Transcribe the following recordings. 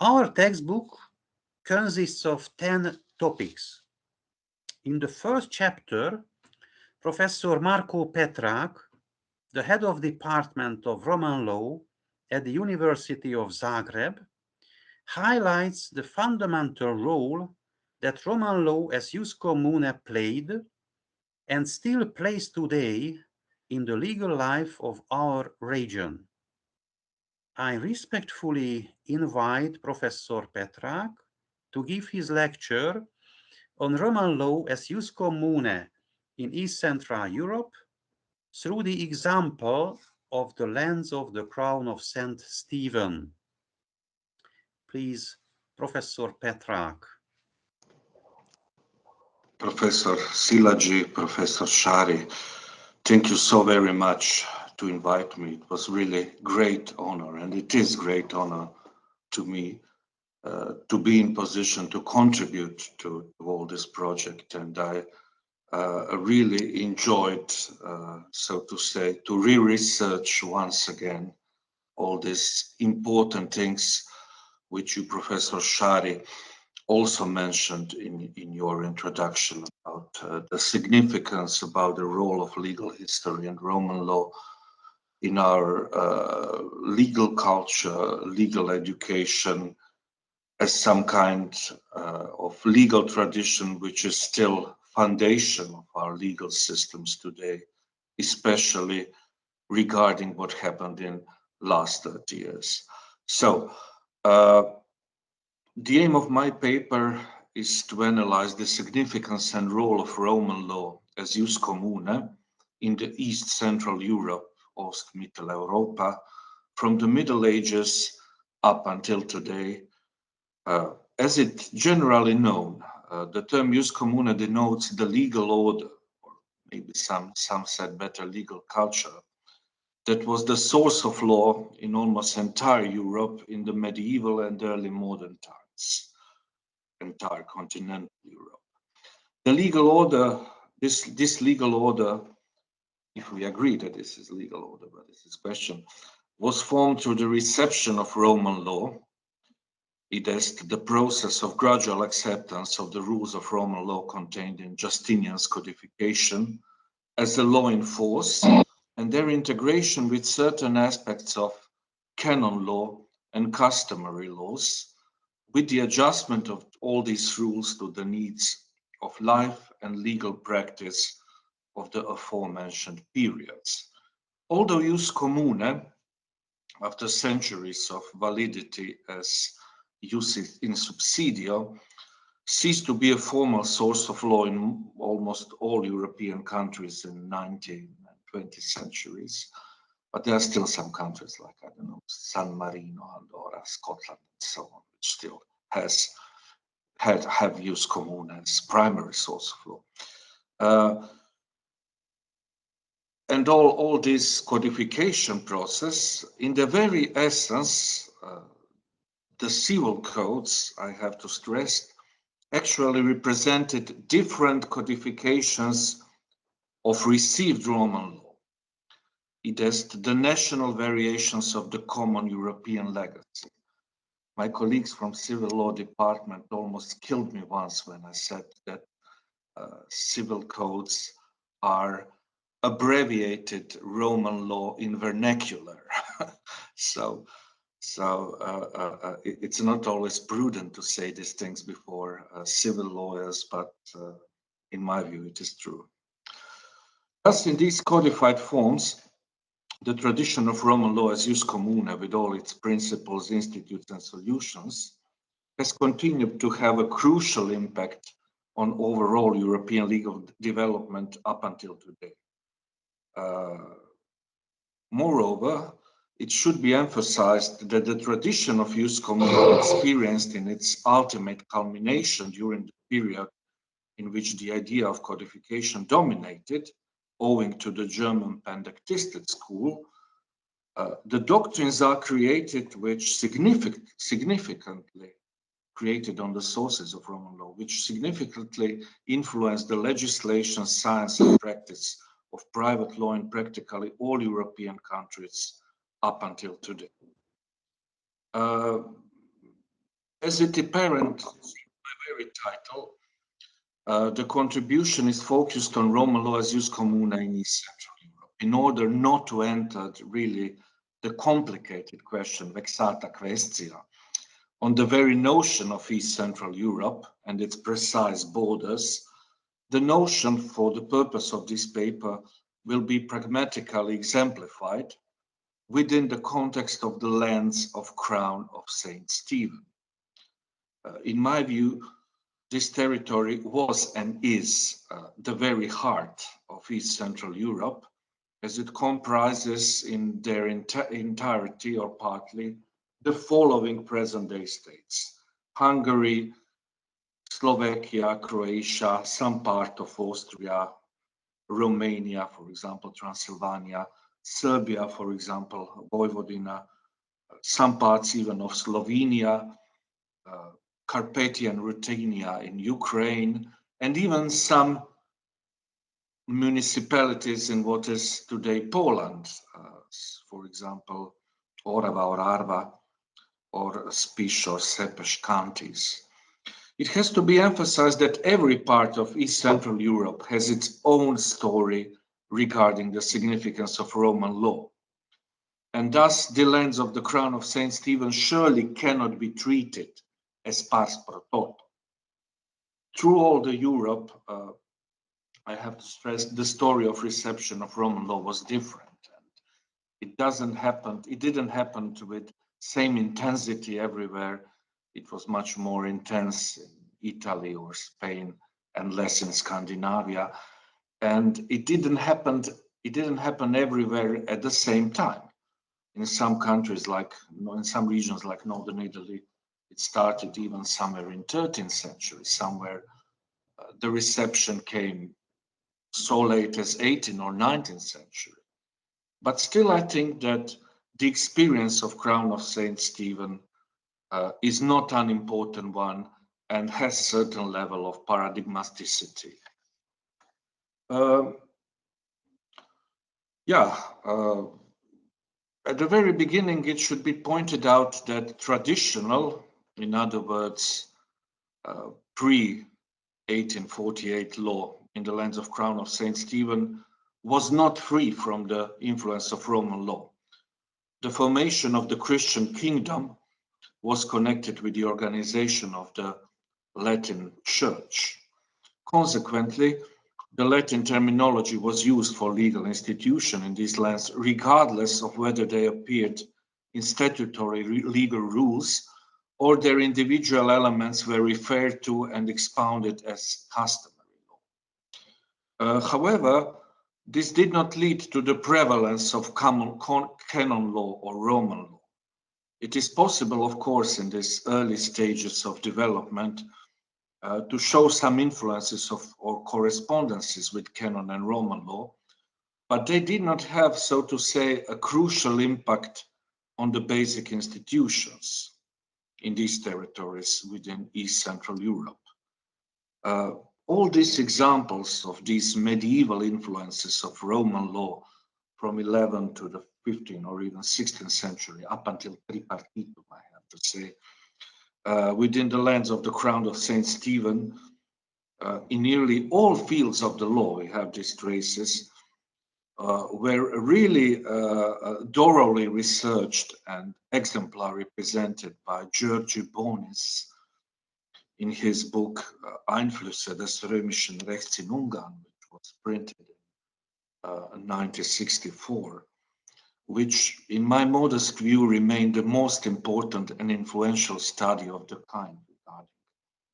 Our textbook consists of 10 topics. In the first chapter, Professor Marko Petrak, the head of Department of Roman Law at the University of Zagreb, highlights the fundamental role that Roman law as jus commune played and still plays today in the legal life of our region. I respectfully invite Professor Petrak to give his lecture on Roman law as jus commune in East Central Europe through the example of the lands of the Crown of St. Stephen. Please, Professor Petrak. Professor Szilágyi, Professor Sári, thank you so very much to invite me. It was really great honor, and it is great honor to me to be in position to contribute to all this project. And I really enjoyed, so to say, to re-research once again all these important things which you, Professor Sári, also mentioned in your introduction about the significance about the role of legal history and Roman law in our legal culture, legal education, as some kind of legal tradition which is still foundation of our legal systems today, especially regarding what happened in last 30 years. So the aim of my paper is to analyze the significance and role of Roman law as jus commune in the East Central Europe, Ost-Mitteleuropa, from the Middle Ages up until today. As it's generally known, the term jus commune denotes the legal order, or maybe some said better, legal culture, that was the source of law in almost entire Europe in the medieval and early modern times, entire continental Europe. The legal order, this legal order, if we agree that this is legal order, but this is question, was formed through the reception of Roman law. It is the process of gradual acceptance of the rules of Roman law contained in Justinian's codification as a law in force, and their integration with certain aspects of canon law and customary laws, with the adjustment of all these rules to the needs of life and legal practice of the aforementioned periods. Although jus commune, after centuries of validity as jus in subsidio, ceased to be a formal source of law in almost all European countries in 19th and 20th centuries. But there are still some countries like, I don't know, San Marino, Andorra, Scotland, and so on, which still have jus commune as primary source of law. And all this codification process, in the very essence, the civil codes, I have to stress, actually represented different codifications of received Roman law. It is the national variations of the common European legacy. My colleagues from civil law department almost killed me once when I said that civil codes are abbreviated Roman law in vernacular. So it's not always prudent to say these things before civil lawyers, but in my view, it is true. Thus, in these codified forms, the tradition of Roman law as jus commune, with all its principles, institutes, and solutions, has continued to have a crucial impact on overall European legal development up until today. Moreover, it should be emphasized that the tradition of jus commune experienced in its ultimate culmination during the period in which the idea of codification dominated, owing to the German Pandectistic school, the doctrines are created which significantly created on the sources of Roman law, which significantly influenced the legislation, science, and practice of private law in practically all European countries up until today. As it apparent from my very title, the contribution is focused on Roman law as jus commune in East Central Europe, in order not to enter really the complicated question, vexata questia, on the very notion of East Central Europe and its precise borders. The notion for the purpose of this paper will be pragmatically exemplified within the context of the lens of Crown of St. Stephen. In my view, this territory was and is the very heart of East Central Europe, as it comprises in their entirety or partly the following present-day states: Hungary, Slovakia, Croatia, some part of Austria, Romania, for example, Transylvania, Serbia, for example, Vojvodina, some parts even of Slovenia, Carpathian Ruthenia in Ukraine, and even some municipalities in what is today Poland, for example, Orava or Arva, or Spiš or Sepeš counties. It has to be emphasized that every part of East Central Europe has its own story regarding the significance of Roman law. And thus, the lens of the Crown of St. Stephen surely cannot be treated as pars pro toto. Through all the Europe, I have to stress, the story of reception of Roman law was different. And it didn't happen with same intensity everywhere. It was much more intense in Italy or Spain and less in Scandinavia. And it didn't happen everywhere at the same time. In some countries, in some regions like Northern Italy, it started even somewhere in 13th century, somewhere the reception came so late as 18th or 19th century. But still, I think that the experience of Crown of St. Stephen is not an important one and has certain level of paradigmaticity. At the very beginning, it should be pointed out that traditional, in other words, pre-1848 law in the lands of Crown of St. Stephen was not free from the influence of Roman law. The formation of the Christian kingdom was connected with the organization of the Latin Church. Consequently, the Latin terminology was used for legal institution in these lands, regardless of whether they appeared in statutory legal rules or their individual elements were referred to and expounded as customary law. However, this did not lead to the prevalence of canon law or Roman law. It is possible, of course, in these early stages of development, to show some influences or correspondences with canon and Roman law, but they did not have, so to say, a crucial impact on the basic institutions in these territories within East Central Europe. All these examples of these medieval influences of Roman law from 11th to the 15th or even 16th century, up until Tripartitum, I have to say, within the lands of the Crown of St. Stephen, in nearly all fields of the law, we have these traces, were really thoroughly researched and exemplarily presented by György Bonis in his book Einflüsse des römischen Rechts in Ungarn, which was printed in 1964, which, in my modest view, remained the most important and influential study of the kind regarding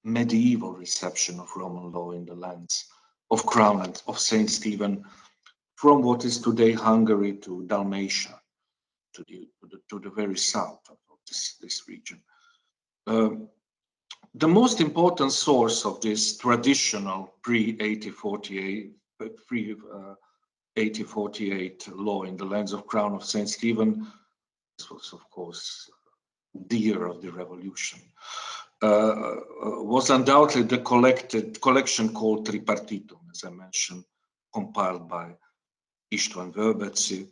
medieval reception of Roman law in the lands of Crown of St. Stephen, from what is today Hungary to Dalmatia, to the very south of this region. The most important source of this traditional pre-1848 law in the lands of Crown of St. Stephen, this was, of course, the year of the revolution, was undoubtedly the collection called Tripartitum, as I mentioned, compiled by István Völbeci,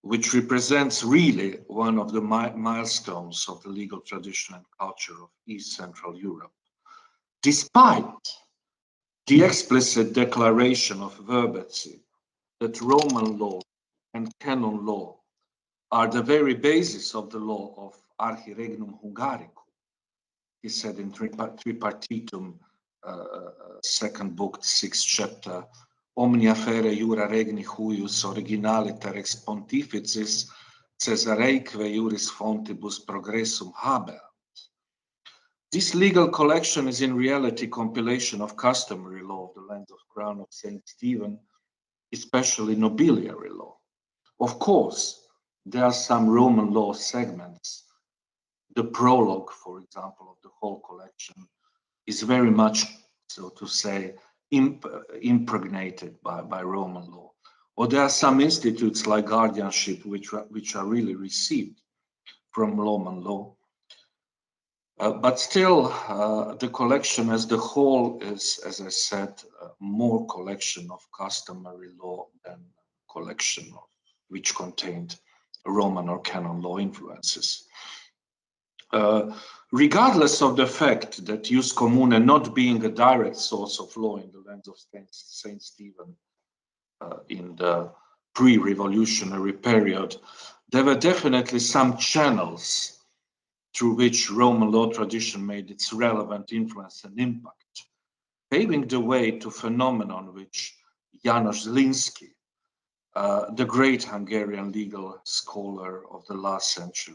which represents really one of the milestones of the legal tradition and culture of East Central Europe. Despite the explicit declaration of Verbatim that Roman law and canon law are the very basis of the law of Archiregnum Hungaricum, he said in Tripartitum, second book, 6th chapter, omnia fere jura regni huius originaliter ex pontificis Caesareique juris fontibus progressum habeat. This legal collection is in reality compilation of customary law of the land of Crown of St. Stephen, especially nobiliary law. Of course, there are some Roman law segments. The prologue, for example, of the whole collection is very much, so to say, impregnated by Roman law. Or there are some institutes like guardianship which are really received from Roman law. But still, the collection as the whole is, as I said, more collection of customary law than collection of, which contained Roman or canon law influences. Regardless of the fact that jus commune not being a direct source of law in the lands of St. Stephen in the pre-revolutionary period, there were definitely some channels through which Roman law tradition made its relevant influence and impact, paving the way to phenomenon which János Zlinski, the great Hungarian legal scholar of the last century,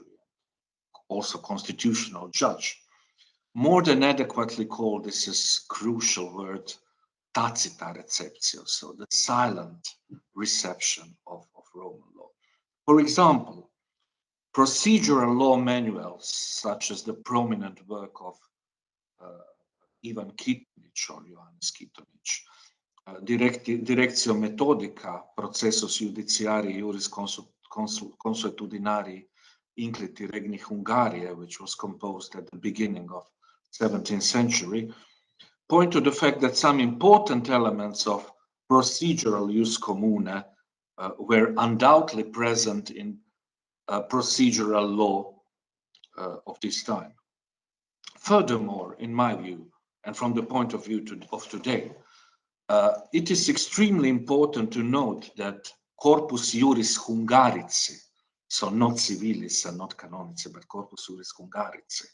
also constitutional judge, more than adequately called this crucial word, tacita receptio, so the silent reception of Roman law. For example, procedural law manuals, such as the prominent work of Ivan Kitnic or Johannes Kitnic, Directio Metodica, Processus Judiciarii Juris Consuetudinari Incliti Regni Hungariae, which was composed at the beginning of 17th century, point to the fact that some important elements of procedural jus commune were undoubtedly present in procedural law of this time. Furthermore, in my view, and from the point of view of today, it is extremely important to note that Corpus Juris Hungarici, so not civilis and not canonici, but Corpus Juris Hungarici,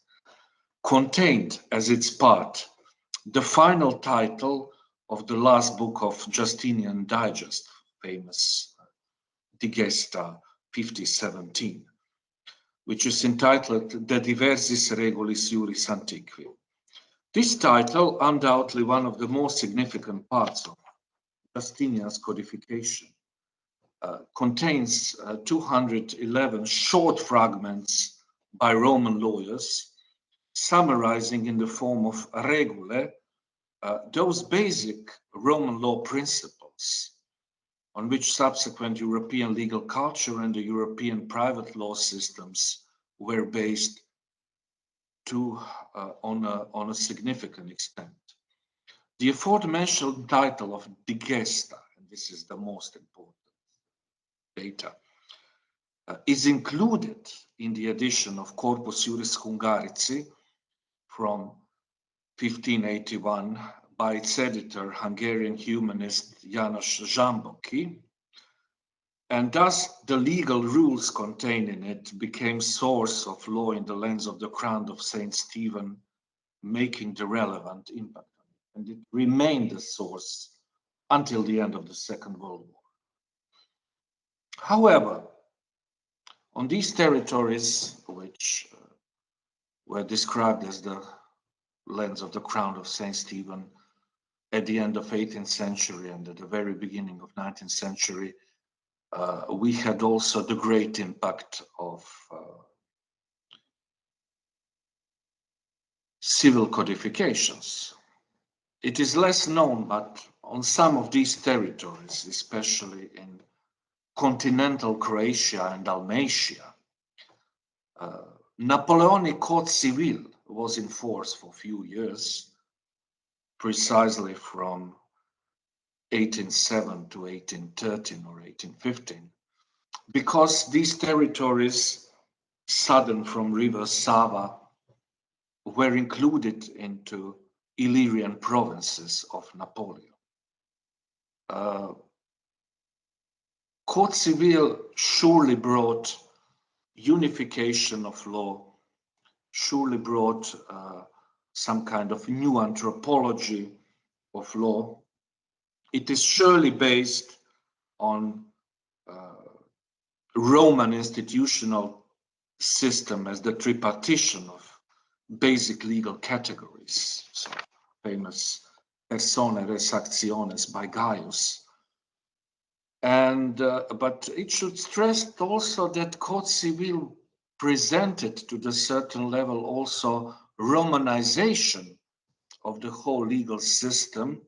contained as its part the final title of the last book of Justinian Digest, famous Digesta 5017, which is entitled De Diversis Regulis Juris Antiqui. This title, undoubtedly one of the most significant parts of Justinian's codification, contains 211 short fragments by Roman lawyers, summarizing in the form of regulae those basic Roman law principles on which subsequent European legal culture and the European private law systems were based on a significant extent. The aforementioned title of Digesta, and this is the most important data, is included in the edition of Corpus Juris Hungarici from 1581 by its editor, Hungarian humanist János Zsámboky, and thus the legal rules contained in it became source of law in the lands of the Crown of St. Stephen, making the relevant impact on it. And it remained a source until the end of the Second World War. However, on these territories, which were described as the lands of the Crown of St. Stephen at the end of 18th century and at the very beginning of 19th century, we had also the great impact of civil codifications. It is less known, but on some of these territories, especially in continental Croatia and Dalmatia, Napoleonic Code Civil was in force for a few years, precisely from 1807 to 1813 or 1815. because these territories, southern from river Sava, were included into Illyrian provinces of Napoleon. Code Civil surely brought unification of law, surely brought some kind of new anthropology of law. It is surely based on Roman institutional system as the tripartition of basic legal categories. So famous Persone res actiones by Gaius. And but it should stress also that Code Civil presented to the certain level also Romanization of the whole legal system,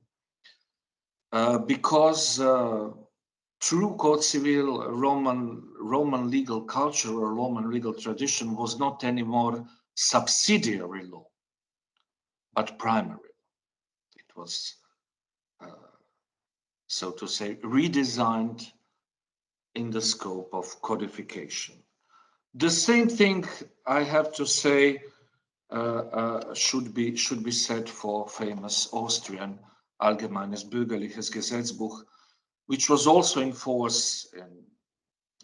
because through Code Civil, Roman legal culture or Roman legal tradition was not anymore subsidiary law, but primary. It was, so to say, redesigned in the scope of codification. The same thing I have to say should be said for famous Austrian Allgemeines Bürgerliches Gesetzbuch, which was also in force in,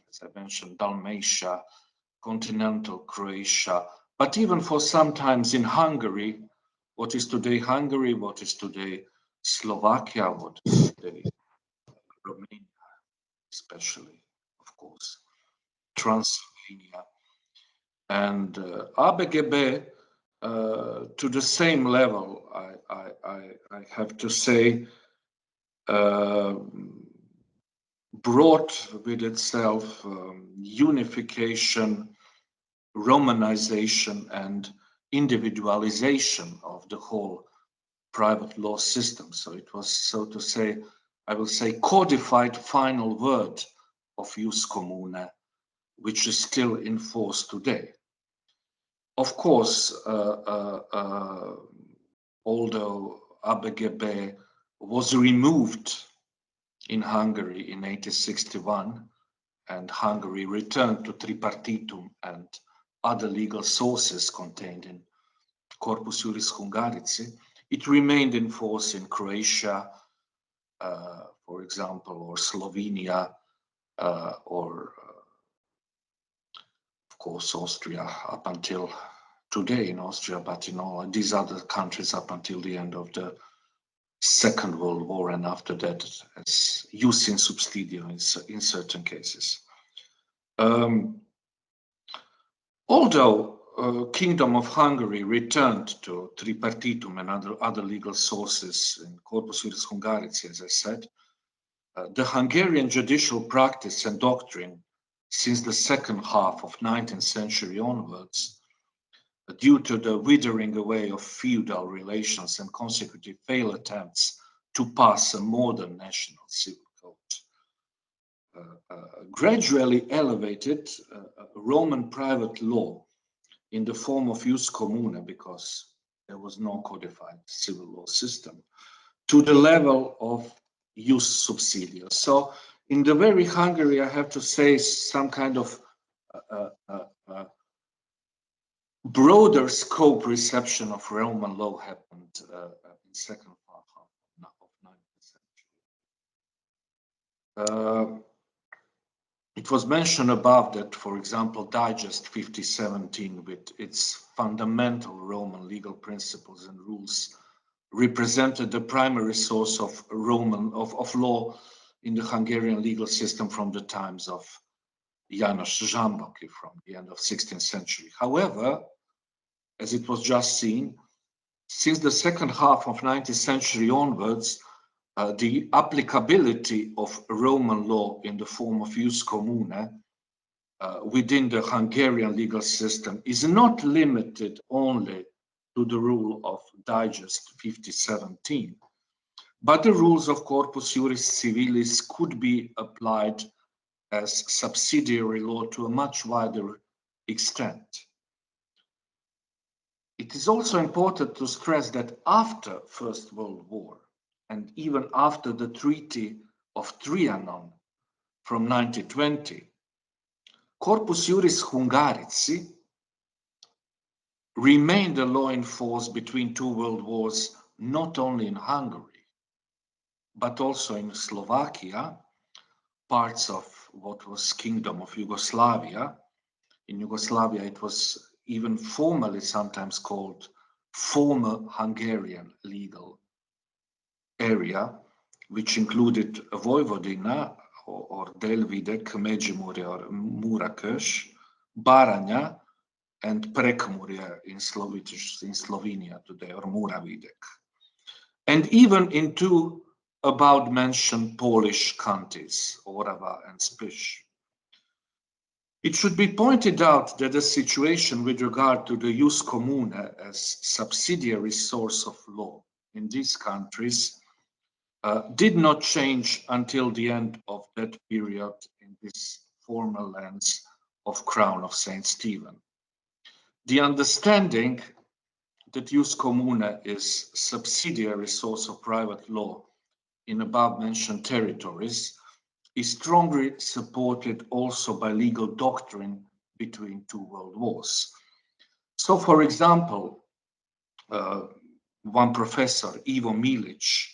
as I mentioned, Dalmatia, continental Croatia, but even for sometimes in Hungary, what is today Hungary, what is today Slovakia, what is today Romania, especially, of course, Transylvania. And ABGB, to the same level, I have to say, brought with itself unification, Romanization, and individualization of the whole private law system. So it was, so to say, I will say, codified final word of jus commune, which is still in force today. Of course, although ABGB was removed in Hungary in 1861, and Hungary returned to tripartitum and other legal sources contained in Corpus Juris Hungarici, it remained in force in Croatia, for example, or Slovenia, or of course Austria up until today in Austria, but in all these other countries up until the end of the Second World War, and after that as jus in subsidio in certain cases. Although Kingdom of Hungary returned to tripartitum and other legal sources in Corpus Juris Hungarici, as I said, the Hungarian judicial practice and doctrine since the second half of 19th century onwards, due to the withering away of feudal relations and consecutive failed attempts to pass a modern national civil code, gradually elevated Roman private law in the form of jus commune, because there was no codified civil law system, to the level of jus subsidio. So in the very Hungary, I have to say, some kind of broader scope reception of Roman law happened in second half of 19th century. It was mentioned above that, for example, Digest 5017, with its fundamental Roman legal principles and rules, represented the primary source of law in the Hungarian legal system from the times of János Zsámbaki, from the end of 16th century. However, as it was just seen, since the second half of 19th century onwards, the applicability of Roman law in the form of jus commune within the Hungarian legal system is not limited only to the rule of Digest 5017, but the rules of Corpus Juris Civilis could be applied as subsidiary law to a much wider extent. It is also important to stress that after First World War, and even after the Treaty of Trianon from 1920, Corpus Juris Hungarici remained a law in force between two world wars, not only in Hungary, but also in Slovakia, parts of what was Kingdom of Yugoslavia. In Yugoslavia, it was even formally sometimes called former Hungarian legal area, which included Vojvodina or Delvidek, Međimurje or Muraköš, Baranja, and Prekomurje in Slovenia today, or Muravidek. And even in two above mentioned Polish counties, Orava and Spiš. It should be pointed out that the situation with regard to the jus commune as subsidiary source of law in these countries did not change until the end of that period in this formal lens of Crown of St. Stephen. The understanding that jus commune is subsidiary source of private law in above-mentioned territories is strongly supported also by legal doctrine between two world wars. So, for example, one professor, Ivo Milic,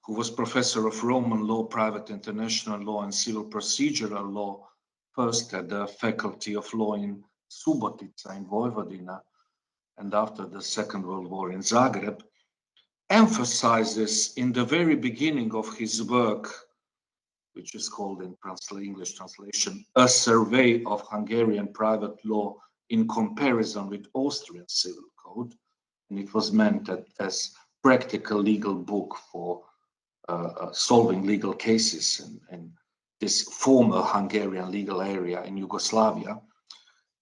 who was professor of Roman law, private international law, and civil procedural law, first at the Faculty of Law in Subotica in Vojvodina, and after the Second World War in Zagreb, emphasizes in the very beginning of his work, which is called in English translation, A Survey of Hungarian Private Law in Comparison with Austrian Civil Code, and it was meant as practical legal book for solving legal cases in this former Hungarian legal area in Yugoslavia.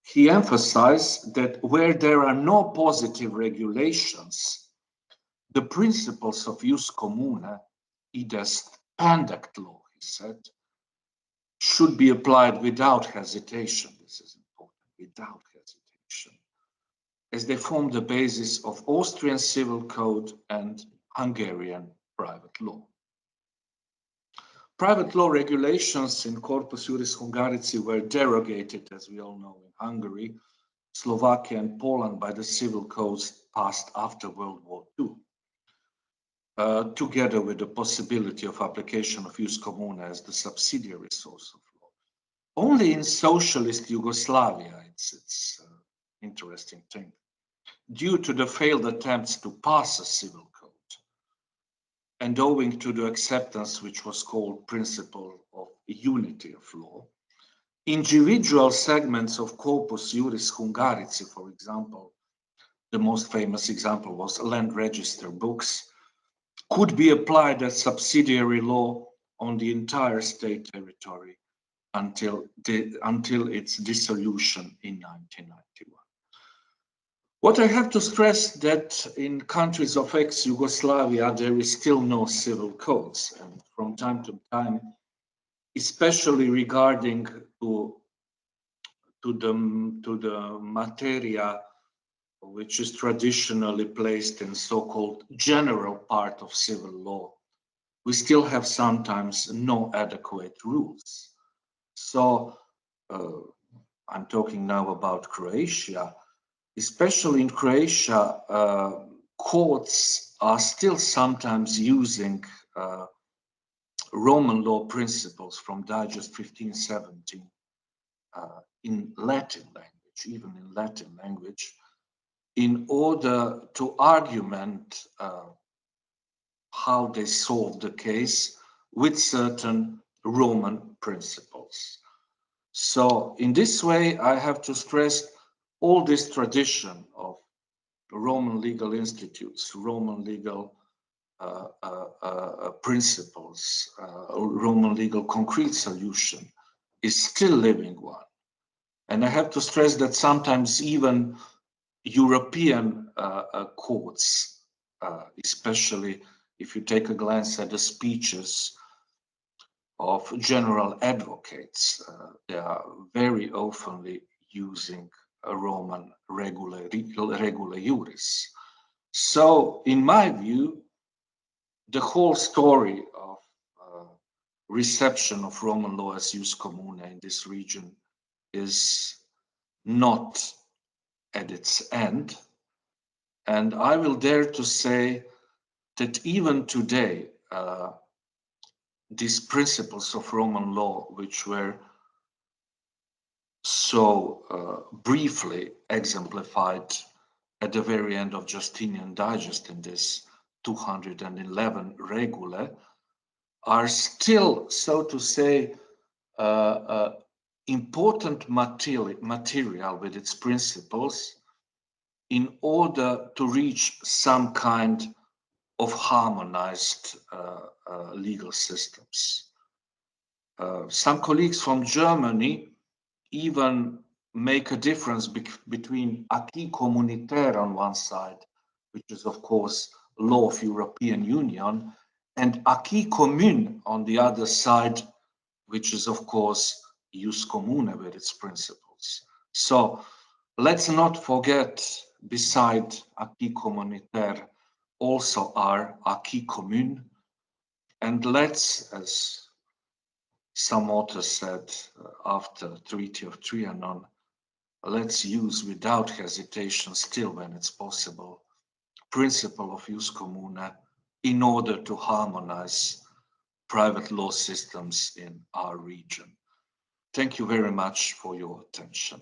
He emphasized that where there are no positive regulations, the principles of jus commune, i.e. conduct law, he said, should be applied without hesitation. This is important, without hesitation, as they form the basis of Austrian civil code and Hungarian private law. Private law regulations in Corpus Juris Hungarici were derogated, as we all know, in Hungary, Slovakia, and Poland by the civil codes passed after World War II. Together with the possibility of application of jus commune as the subsidiary source of law. Only in socialist Yugoslavia, it's an interesting thing, due to the failed attempts to pass a civil code, and owing to the acceptance which was called principle of unity of law, individual segments of Corpus Juris Hungarici, for example, the most famous example was land register books, could be applied as subsidiary law on the entire state territory until its dissolution in 1991. What I have to stress that in countries of ex-Yugoslavia, there is still no civil codes, and from time to time, especially regarding to the materia which is traditionally placed in so-called general part of civil law, we still have sometimes no adequate rules. So I'm talking now about Croatia. Especially in Croatia, courts are still sometimes using Roman law principles from Digest 1517 in Latin language, even in Latin language, in order to argument how they solve the case with certain Roman principles. So in this way, I have to stress all this tradition of Roman legal institutes, Roman legal principles, Roman legal concrete solution is still living one. And I have to stress that sometimes even European courts, especially if you take a glance at the speeches of general advocates, they are very often using a Roman regula juris. So, in my view, the whole story of reception of Roman law as jus commune in this region is not at its end. And I will dare to say that even today, these principles of Roman law, which were so briefly exemplified at the very end of Justinian Digest in this 211 regulae, are still, so to say, important material with its principles in order to reach some kind of harmonized legal systems. Some colleagues from Germany even make a difference between acquis communautaire on one side, which is of course law of European Union, and acquis commune on the other side, which is of course jus commune with its principles. So let's not forget, beside acquis communautaire, also our acquis commune, and let's, as some authors said after the Treaty of Trianon, let's use without hesitation, still when it's possible, principle of jus commune in order to harmonize private law systems in our region. Thank you very much for your attention.